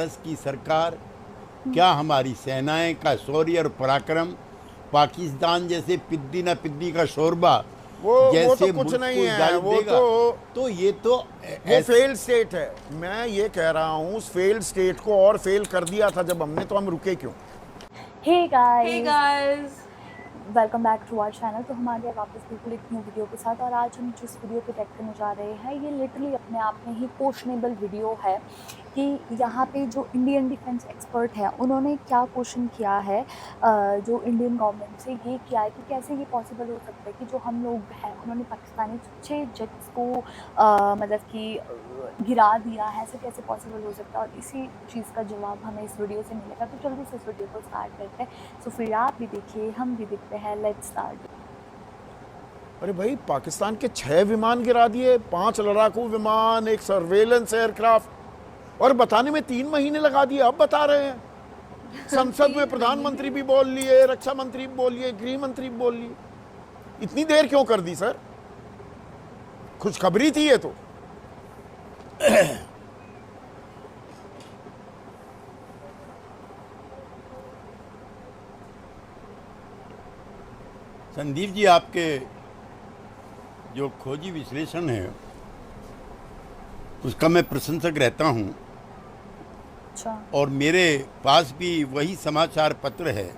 भारत की सरकार, क्या हमारी सेनाएं का शौर्य और पराक्रम पाकिस्तान जैसे पिद्दी न पिद्दी का शोरबा वो जैसे तो कुछ मुल्क नहीं को है, इजाजत वो देगा? तो ये तो वो फेल्ड स्टेट है। मैं ये कह रहा हूँ उस फेल्ड स्टेट को और फेल कर दिया था जब हमने, तो हम रुके क्यों? Hey guys, Hey guys, welcome back to our channel. तो हम आ गए वापस बिल्कुल एक न्यू वीडियो के साथ, और आज हम जिस वीडियो को टैग करने जा रहे हैं ये लिटरली अपने आप में ही क्वेश्चनेबल वीडियो है कि यहाँ पे जो इंडियन डिफेंस एक्सपर्ट है उन्होंने क्या क्वेश्चन किया है जो इंडियन गवर्नमेंट से ये किया है कि कैसे ये पॉसिबल हो सकता है कि जो हम लोग हैं उन्होंने पाकिस्तानी 6 जेट्स को मतलब कि गिरा दिया है, ऐसे कैसे पॉसिबल हो सकता है। और इसी चीज़ का जवाब हमें इस वीडियो से मिलेगा, तो जल्दी से इस वीडियो को स्टार्ट करते हैं। सो फिर आप भी देखिए, हम भी देखते हैं, लेट्स स्टार्ट। अरे भाई, पाकिस्तान के 6 विमान गिरा दिए, 5 लड़ाकू विमान, एक सर्वेलेंस एयरक्राफ्ट, और बताने में 3 महीने लगा दिए। अब बता रहे हैं संसद में प्रधानमंत्री भी बोल लिए, रक्षा मंत्री भी बोल लिए, गृह मंत्री भी बोल लिए। इतनी देर क्यों कर दी सर? खुशखबरी थी ये तो। संदीप जी, आपके जो खोजी विश्लेषण है उसका मैं प्रशंसक रहता हूं, अच्छा, और मेरे पास भी वही समाचार पत्र है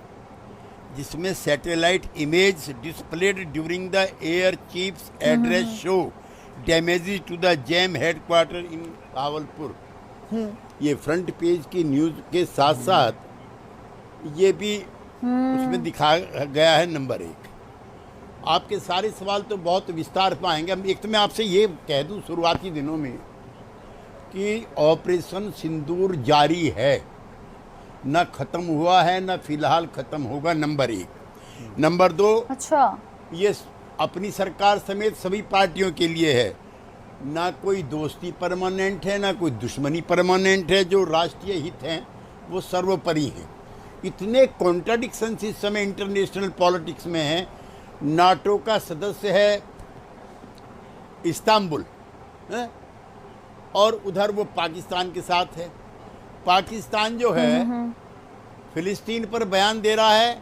जिसमें satellite image displayed during the air chief's address show damages to the JeM headquarter in Bahawalpur. ये फ्रंट पेज की न्यूज़ के साथ साथ ये भी उसमें दिखाया गया है। नंबर 1, आपके सारे सवाल तो बहुत विस्तार पाएंगे। एक तो मैं आपसे ये कह दूं शुरुआती दिनों में कि ऑपरेशन सिंदूर जारी है, न ख़त्म हुआ है, न फिलहाल ख़त्म होगा। नंबर 1। नंबर 2, अच्छा, ये अपनी सरकार समेत सभी पार्टियों के लिए है। ना कोई दोस्ती परमानेंट है, ना कोई दुश्मनी परमानेंट है। जो राष्ट्रीय हित हैं वो सर्वोपरि हैं। इतने कॉन्ट्राडिक्शंस इस समय इंटरनेशनल पॉलिटिक्स में हैं। नाटो का सदस्य है इस्तांबुल, है? और उधर वो पाकिस्तान के साथ है। पाकिस्तान जो है फिलिस्तीन पर बयान दे रहा है,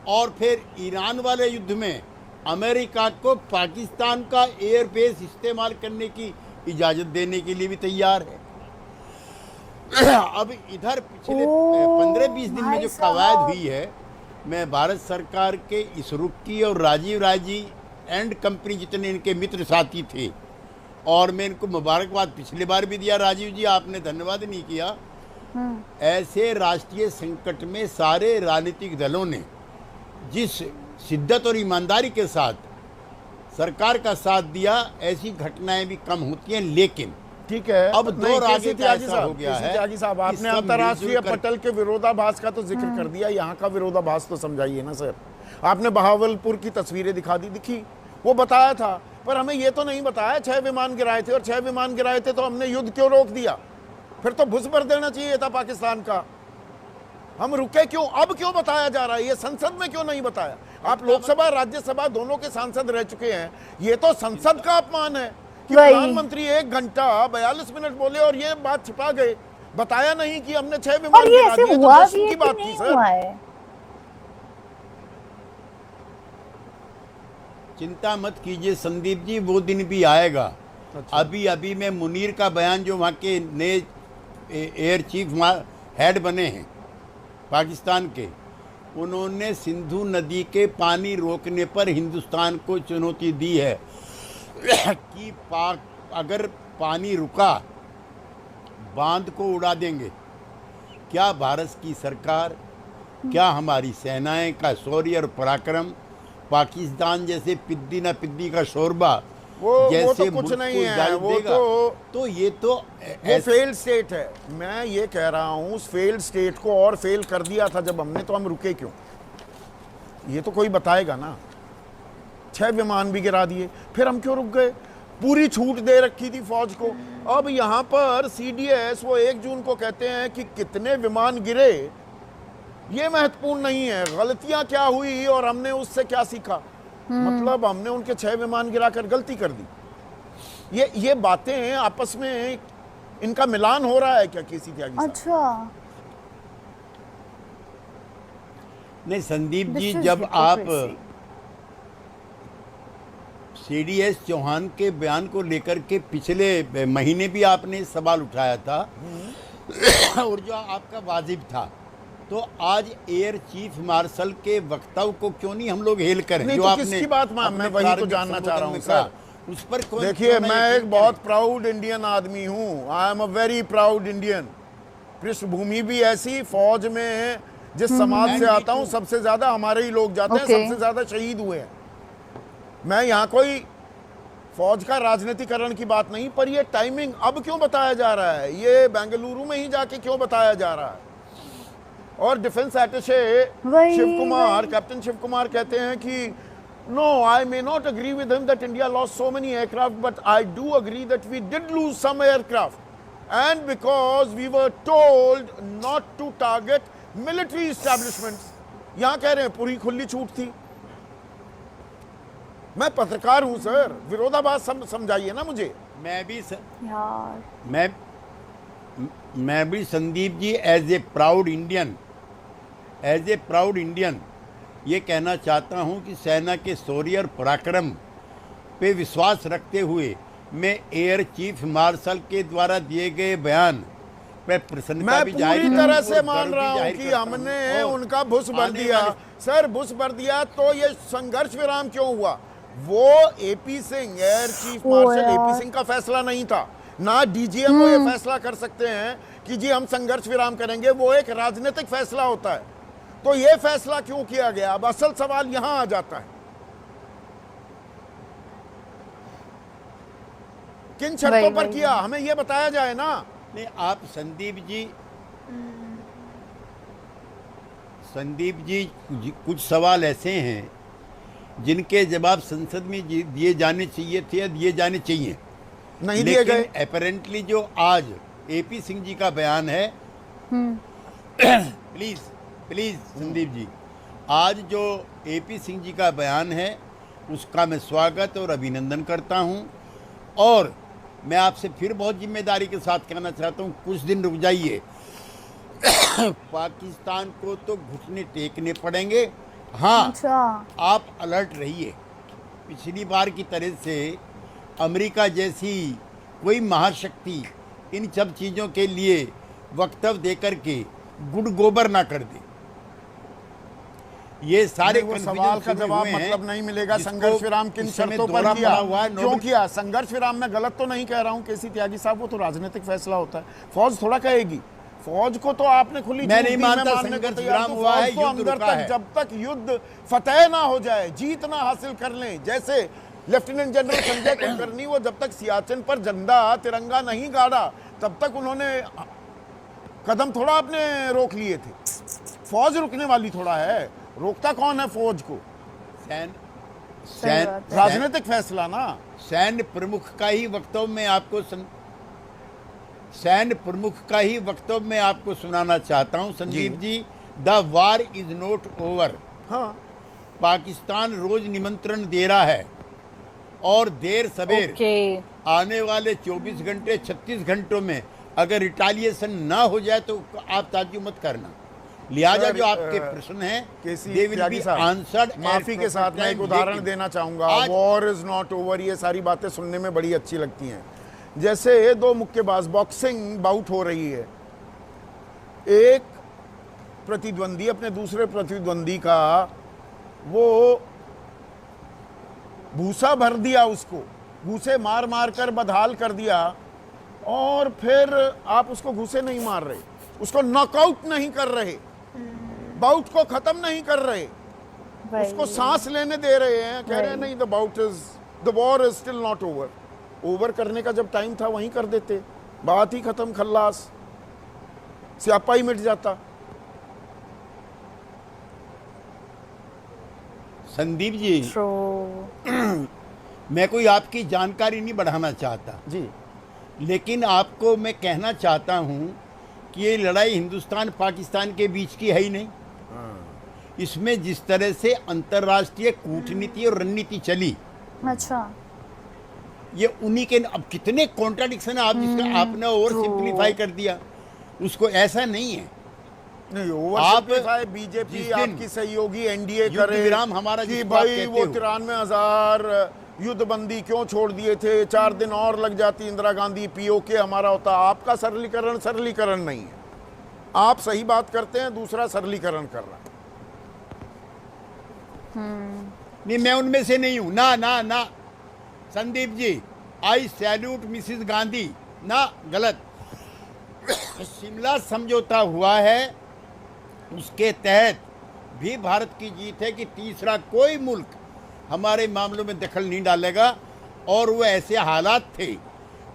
और फिर ईरान वाले युद्ध में अमेरिका को पाकिस्तान का एयरबेस इस्तेमाल करने की इजाज़त देने के लिए भी तैयार है। अब इधर पिछले 15-20 दिन में जो कवायद हुई है, मैं भारत सरकार के इसरो की और राजीव राजी एंड कंपनी जितने इनके मित्र साथी थे, और मैं इनको मुबारकबाद पिछले बार भी दिया, राजीव जी आपने धन्यवाद नहीं किया। ऐसे राष्ट्रीय संकट में सारे राजनीतिक दलों ने जिस शिद्दत और ईमानदारी के साथ सरकार का साथ दिया, ऐसी घटनाएं भी कम होती हैं। लेकिन ठीक है, अब दौर आगे का त्यागी ऐसा हो गया है। त्यागी साहब, आपने अंतर्राष्ट्रीय पटल के विरोधाभास का तो जिक्र कर दिया, यहाँ का विरोधाभास तो समझाइए ना सर। आपने बहावलपुर की तस्वीरें दिखी, वो बताया था, पर हमें ये तो नहीं बताया 6 विमान गिराए थे, और 6 विमान गिराए थे तो हमने युद्ध क्यों रोक दिया? फिर तो भुस भर देना चाहिए था पाकिस्तान का। हम रुके क्यों? अब क्यों बताया जा रहा है? ये संसद में क्यों नहीं बताया? आप लोकसभा राज्यसभा दोनों के सांसद रह चुके हैं। ये तो संसद का अपमान है कि प्रधानमंत्री 1 घंटा 42 मिनट बोले और ये बात छिपा गए, बताया नहीं कि हमने 6 विमान गिरा दिए। तो जश्न की बात थी सर। चिंता मत कीजिए संदीप जी, वो दिन भी आएगा। अच्छा। अभी मैं मुनीर का बयान, जो वहाँ के नए एयर चीफ हेड बने हैं पाकिस्तान के, उन्होंने सिंधु नदी के पानी रोकने पर हिंदुस्तान को चुनौती दी है कि अगर पानी रुका बांध को उड़ा देंगे। क्या भारत की सरकार, क्या हमारी सेनाएं का शौर्य और पराक्रम पाकिस्तान जैसे पिद्दी न पिद्दी का शोरबा वो तो कुछ नहीं है, तो ये तो वो फेल्ड स्टेट है। मैं ये कह रहा हूँ उस फेल्ड स्टेट को और फेल कर दिया था जब हमने, तो हम रुके क्यों? ये तो कोई बताएगा ना। 6 विमान भी गिरा दिए, फिर हम क्यों रुक गए? पूरी छूट दे रखी थी फौज को। अब यहाँ पर CDS वो 1 जून को कहते हैं कि कितने विमान गिरे, ये महत्वपूर्ण नहीं है, गलतियां क्या हुई और हमने उससे क्या सीखा। मतलब हमने उनके 6 विमान गिराकर गलती कर दी। ये बातें आपस में इनका मिलान हो रहा है क्या केसी त्यागी साहब? अच्छा, नहीं संदीप जी, This is जब आप hypocrisy. CDS चौहान के बयान को लेकर के पिछले महीने भी आपने सवाल उठाया था और जो आपका वाजिब था, तो आज एयर चीफ मार्शल के वक्तव्य को क्यों नहीं हम लोग हेल करें? नहीं जो तो आपने किसकी बात मैं अपने वही तो प्रारंभिक जानना चाह रहा हूँ संबोधन में सर। कहा, उस पर देखिए, मैं एक बहुत प्राउड इंडियन आदमी हूँ। I am a very proud Indian. पृष्ठभूमि भी ऐसी, फौज में जिस समाज से आता हूँ सबसे ज्यादा हमारे ही लोग जाते हैं, Okay. सबसे ज्यादा शहीद हुए हैं। मैं यहाँ कोई फौज का राजनीतिकरण की बात नहीं, पर ये टाइमिंग अब क्यों बताया जा रहा है? ये बेंगलुरु में ही जाके क्यों बताया जा रहा है? और defence attaché Shiv Kumar, captain Shiv Kumar कहते हैं कि no, I may not agree with him that India lost so many aircraft, but I do agree that we did lose some aircraft and because we were told not to target military establishments. यहां कह रहे हैं पूरी खुली छूट थी। मैं पत्रकार हूं सर, विरोधाभास समझाइए ना मुझे। यार, मैं भी Sandeep ji as a proud Indian ये कहना चाहता हूं कि सेना के शौर्य और पराक्रम पे विश्वास रखते हुए मैं एयर चीफ मार्शल के द्वारा दिए गए बयान पे प्रसन्नता मैं भी जाहिर पूरी करता हूं तरह और से गर्व मान भी रहा हूं जाहिर कि करता हूं। हमने और उनका भुस भर आने दिया। वाले- सर, भुस भर दिया तो ये संघर्ष विराम क्यों हुआ? वो AP Singh, air chief marshal AP Singh का फैसला नहीं था। ना डीजीएम ये फैसला कर सकते हैं कि जी हम संघर्ष विराम करेंगे। वो एक राजनीतिक फैसला होता है। तो ये फैसला क्यों किया गया? अब असल सवाल यहां आ जाता है, किन शर्तों पर किया, हमें ये बताया जाए ना। नहीं, आप संदीप जी कुछ सवाल ऐसे हैं जिनके जवाब संसद में दिए जाने चाहिए थे या दिए जाने चाहिए, नहीं दिए गए। अपेरेंटली जो आज एपी सिंह जी का बयान है प्लीज संदीप जी, आज जो एपी सिंह जी का बयान है उसका मैं स्वागत और अभिनंदन करता हूं। और मैं आपसे फिर बहुत जिम्मेदारी के साथ कहना चाहता हूं, कुछ दिन रुक जाइए। पाकिस्तान को तो घुटने टेकने पड़ेंगे। हाँ, अच्छा, आप अलर्ट रहिए। पिछली बार की तरह से अमेरिका जैसी कोई महाशक्ति इन सब चीज़ों के लिए वक्तव्य देकर के गुड़ गोबर ना कर दे। ये सारे वो सवाल का जवाब मतलब नहीं मिलेगा। संघर्ष विराम किन शर्तों पर किया, क्यों किया? संघर्ष विराम में गलत तो नहीं कह रहा हूं केसी त्यागी साहब, वो तो राजनीतिक फैसला होता है। फौज थोड़ा कहेगी। फौज को तो आपने खुली मैं नहीं मानता संघर्ष विराम हुआ है, युद्ध अंदर रुका तक है। जब तक युद्ध फतेह ना हो जाए, जीत ना हासिल कर लें, जैसे लेफ्टिनेंट जनरल संजय कुलकर्णी, वो जब तक सियाचिन पर झंडा तिरंगा नहीं गाड़ा तब तक उन्होंने कदम थोड़ा आपने रोक लिए थे। फौज रुकने वाली थोड़ा है। रोकता कौन है फौज को? राजनीतिक फैसला ना। सैन्य प्रमुख का ही वक्तव्य में आपको सैन्य प्रमुख का ही वक्तव्य में आपको सुनाना चाहता हूं Sandeep ji. The war is not over. हाँ, पाकिस्तान रोज निमंत्रण दे रहा है और देर सवेर आने वाले 24 घंटे 36 घंटों में अगर रिटालिएशन ना हो जाए तो आप ताज्जुब मत करना। लिहाजा जो आपके प्रश्न हैं they will be answered। माफी के साथ मैं एक उदाहरण देना चाहूंगा। वॉर इज नॉट ओवर, ये सारी बातें सुनने में बड़ी अच्छी लगती हैं। जैसे दो मुक्केबाज, बॉक्सिंग बाउट हो रही है, एक प्रतिद्वंदी अपने दूसरे प्रतिद्वंदी का वो भूसा भर दिया, उसको घूसे मार मार कर बदहाल कर दिया, और फिर आप उसको घूसे नहीं मार रहे, उसको नॉकआउट नहीं कर रहे, बाउट को खत्म नहीं कर रहे, उसको सांस लेने दे रहे हैं। कह रहे हैं नहीं, the war is still not over. Over करने का जब टाइम था वहीं कर देते, बात ही खत्म, खल्लास, स्यापा ही मिट जाता। संदीप जी, मैं कोई आपकी जानकारी नहीं बढ़ाना चाहता जी, लेकिन आपको मैं कहना चाहता हूं कि ये लड़ाई हिंदुस्तान पाकिस्तान के बीच की है ही नहीं। इसमें जिस तरह से अंतर्राष्ट्रीय कूटनीति और रणनीति चली, अच्छा, ये उन्हीं के, अब कितने कॉन्ट्राडिक्शन है, आप जिसका आपने ओवर सिंप्लीफाई कर दिया उसको, ऐसा नहीं है। नहीं, ओवर आप सिंप्लीफाई बीजेपी जिस दिन आपकी सहयोगी एनडीए युद्ध करे विराम हमारा कि जिसको आप भाई कहते वो हो। 93,000 युद्ध बंदी क्यों छोड़ दिए थे, 4 दिन और लग जाती इंदिरा गांधी, पीओके हमारा होता। आपका सरलीकरण नहीं है। आप सही बात करते हैं, दूसरा सरलीकरण कर रहा है। नहीं, मैं उनमें से नहीं हूं, ना ना ना संदीप जी, आई सैल्यूट मिसिस गांधी ना, गलत। शिमला समझौता हुआ है, उसके तहत भी भारत की जीत है कि तीसरा कोई मुल्क हमारे मामलों में दखल नहीं डालेगा। और वो ऐसे हालात थे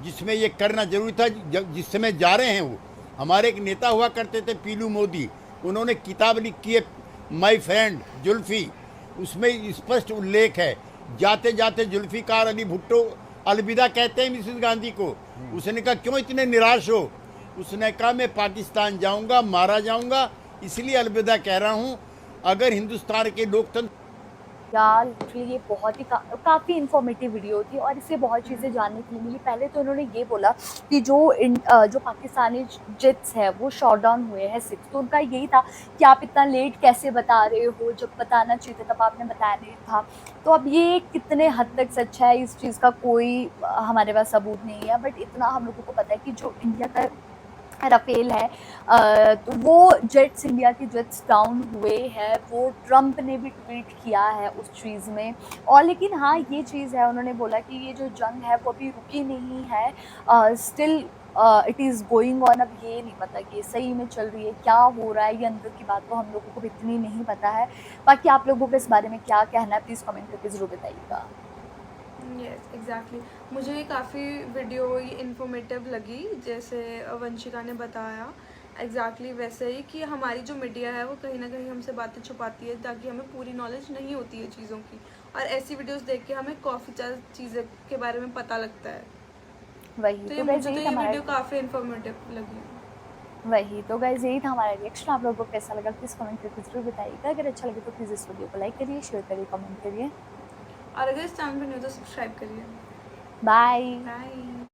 जिसमें ये करना जरूरी था। जिस समय जा रहे हैं, वो हमारे एक नेता हुआ करते थे पीलू मोदी, उन्होंने किताब लिखी है माय फ्रेंड जुल्फी, उसमें स्पष्ट उल्लेख है, जाते जाते जुल्फिकार अली भुट्टो अलविदा कहते हैं मिसेस गांधी को। उसने कहा क्यों इतने निराश हो, उसने कहा मैं पाकिस्तान जाऊंगा, मारा जाऊंगा, इसलिए अलविदा कह रहा हूं। अगर हिंदुस्तान के लोकतंत्र, यार लिटरली ये बहुत ही काफ़ी इंफॉर्मेटिव वीडियो थी और इससे बहुत चीज़ें जानने के लिए मिली। पहले तो उन्होंने ये बोला कि जो पाकिस्तानी जेट्स है वो शॉट डाउन हुए हैं 6, तो उनका यही था कि आप इतना लेट कैसे बता रहे हो, जब बताना चाहिए था तब आपने बताया नहीं था। तो अब ये कितने हद तक सच है, इस चीज़ का कोई हमारे पास सबूत नहीं है, बट इतना हम लोगों को पता है कि जो इंडिया का राफेल है, तो वो जेट्स, इंडिया के जेट्स डाउन हुए हैं, वो ट्रम्प ने भी ट्वीट किया है उस चीज़ में। और लेकिन हाँ, ये चीज़ है, उन्होंने बोला कि ये जो जंग है वो अभी रुकी नहीं है, still it is going on. अब ये नहीं पता कि ये सही में चल रही है, क्या हो रहा है, ये अंदर की बात तो हम लोगों को भी इतनी नहीं पता है। बाकी आप लोगों को इस बारे में क्या कहना है, प्लीज़ कमेंट करके ज़रूर बताइएगा। यस एग्जैक्टली, मुझे ये काफ़ी वीडियो ये इन्फॉर्मेटिव लगी, जैसे वंशिका ने बताया एग्जैक्टली वैसे ही कि हमारी जो मीडिया है वो कहीं ना कहीं हमसे बातें छुपाती है ताकि हमें पूरी नॉलेज नहीं होती है चीज़ों की, और ऐसी वीडियोस देख के हमें काफ़ी चीज़ें के बारे में पता लगता है। वही तो तो मुझे गाइस, तो यही ये था हमारा वीडियो काफ़ी इन्फॉर्मेटिव लगी। वही तो गाइस, यही था हमारा रिएक्शन। आप लोगों को कैसा लगा प्लीज़ कमेंट करके ज़रूर बताइएगा। अगर अच्छा लगे तो प्लीज़ इस वीडियो को लाइक करिए, शेयर करिए, कमेंट करिए। और अगर इस चैनल पर नहीं हो तो सब्सक्राइब करिए। बाय। बाय।